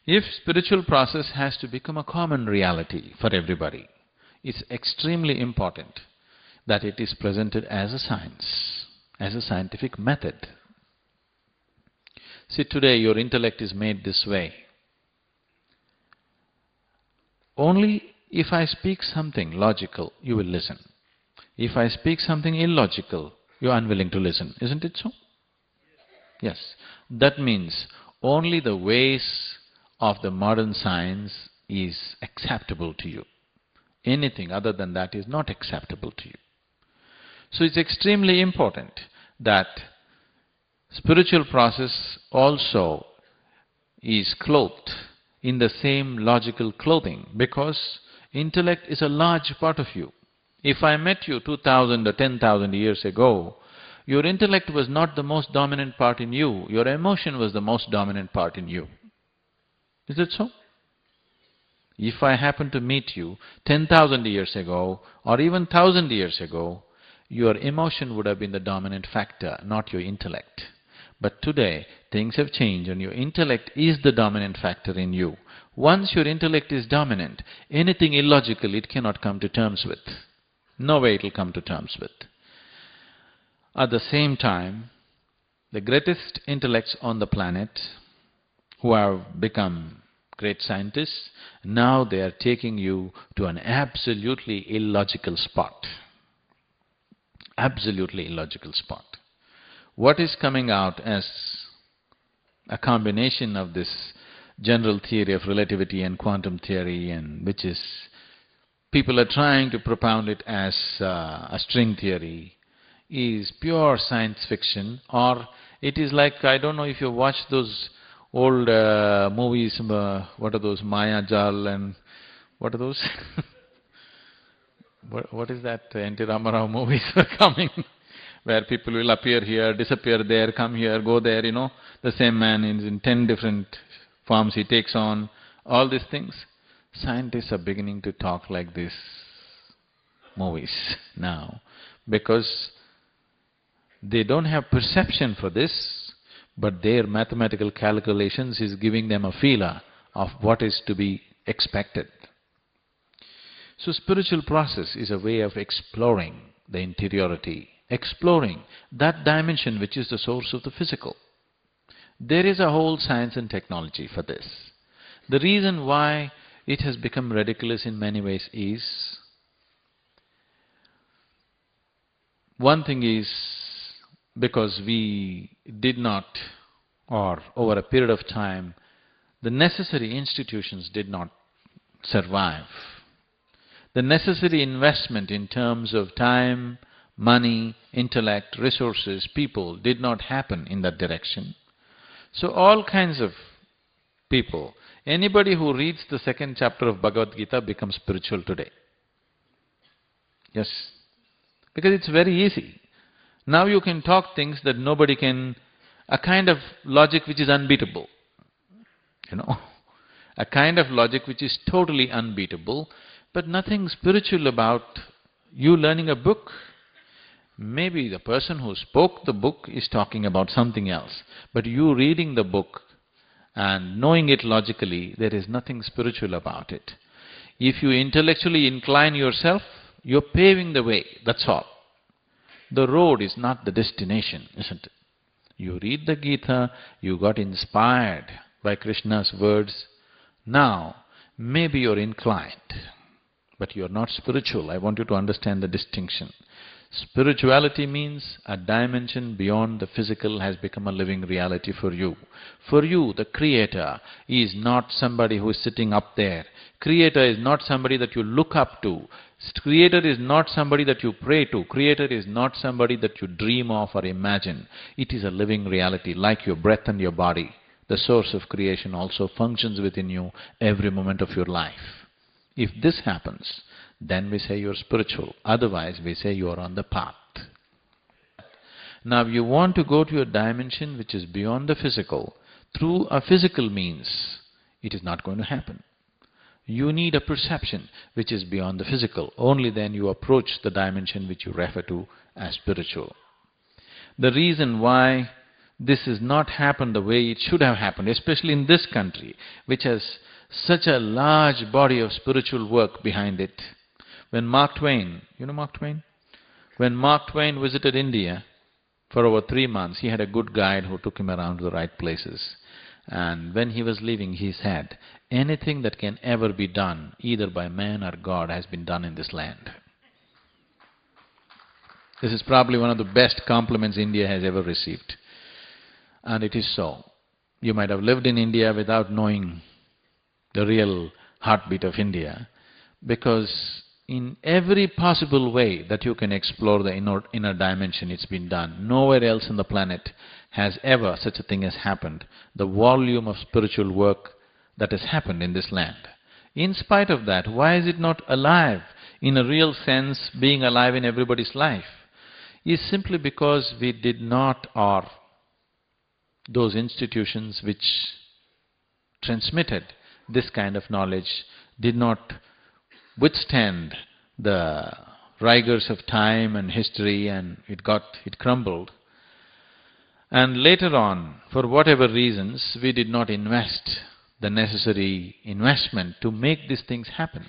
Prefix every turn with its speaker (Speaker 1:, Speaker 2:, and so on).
Speaker 1: If spiritual process has to become a common reality for everybody, it's extremely important that it is presented as a science, as a scientific method. See, today your intellect is made this way. Only if I speak something logical, you will listen. If I speak something illogical, you are unwilling to listen. Isn't it so? Yes. That means only the ways of the modern science is acceptable to you. Anything other than that is not acceptable to you. So it's extremely important that spiritual process also is clothed in the same logical clothing, because intellect is a large part of you. If I met you 2,000 or 10,000 years ago, your intellect was not the most dominant part in you, your emotion was the most dominant part in you. Is it so? If I happen to meet you 10,000 years ago or even 1,000 years ago, your emotion would have been the dominant factor, not your intellect. But today, things have changed and your intellect is the dominant factor in you. Once your intellect is dominant, anything illogical it cannot come to terms with. No way it will come to terms with. At the same time, the greatest intellects on the planet who have become great scientists, now they are taking you to an absolutely illogical spot. Absolutely illogical spot. What is coming out as a combination of this general theory of relativity and quantum theory, and which is, people are trying to propound it as a string theory, is pure science fiction, or it is like, I don't know if you watch those old movies, what are those, Maya Jal and what are those? What is that, N.T. Ramarao movies are coming, where people will appear here, disappear there, come here, go there, the same man is in 10 different forms he takes on, all these things. Scientists are beginning to talk like this movies now, because they don't have perception for this, but their mathematical calculations is giving them a feeler of what is to be expected. So spiritual process is a way of exploring the interiority, exploring that dimension which is the source of the physical. There is a whole science and technology for this. The reason why it has become ridiculous in many ways is, one thing is because we did not, or over a period of time, the necessary institutions did not survive. The necessary investment in terms of time, money, intellect, resources, people did not happen in that direction. So all kinds of people, anybody who reads the second chapter of Bhagavad Gita becomes spiritual today. Yes, because it's very easy. Now you can talk things that nobody can, a kind of logic which is unbeatable, a kind of logic which is totally unbeatable, but nothing spiritual about you learning a book. Maybe the person who spoke the book is talking about something else, but you reading the book and knowing it logically, there is nothing spiritual about it. If you intellectually incline yourself, you're paving the way, that's all. The road is not the destination, isn't it? You read the Gita, you got inspired by Krishna's words. Now, maybe you're inclined, but you're not spiritual. I want you to understand the distinction. Spirituality means a dimension beyond the physical has become a living reality for you. For you, the Creator is not somebody who is sitting up there. Creator is not somebody that you look up to. Creator is not somebody that you pray to. Creator is not somebody that you dream of or imagine. It is a living reality, like your breath and your body. The source of creation also functions within you every moment of your life. If this happens, then we say you're spiritual. Otherwise, we say you're on the path. Now, if you want to go to a dimension which is beyond the physical, through a physical means, it is not going to happen. You need a perception which is beyond the physical. Only then you approach the dimension which you refer to as spiritual. The reason why this has not happened the way it should have happened, especially in this country, which has such a large body of spiritual work behind it. When Mark Twain, you know Mark Twain? When Mark Twain visited India for over 3 months, he had a good guide who took him around to the right places. And when he was leaving, he said, anything that can ever be done, either by man or God, has been done in this land. This is probably one of the best compliments India has ever received. And it is so. You might have lived in India without knowing the real heartbeat of India, because in every possible way that you can explore the inner dimension, it's been done. Nowhere else on the planet has ever such a thing has happened. The volume of spiritual work that has happened in this land. In spite of that, why is it not alive in a real sense, being alive in everybody's life? Is simply because we did not, or those institutions which transmitted this kind of knowledge did not withstand the rigors of time and history, and it crumbled. And later on, for whatever reasons, we did not invest the necessary investment to make these things happen.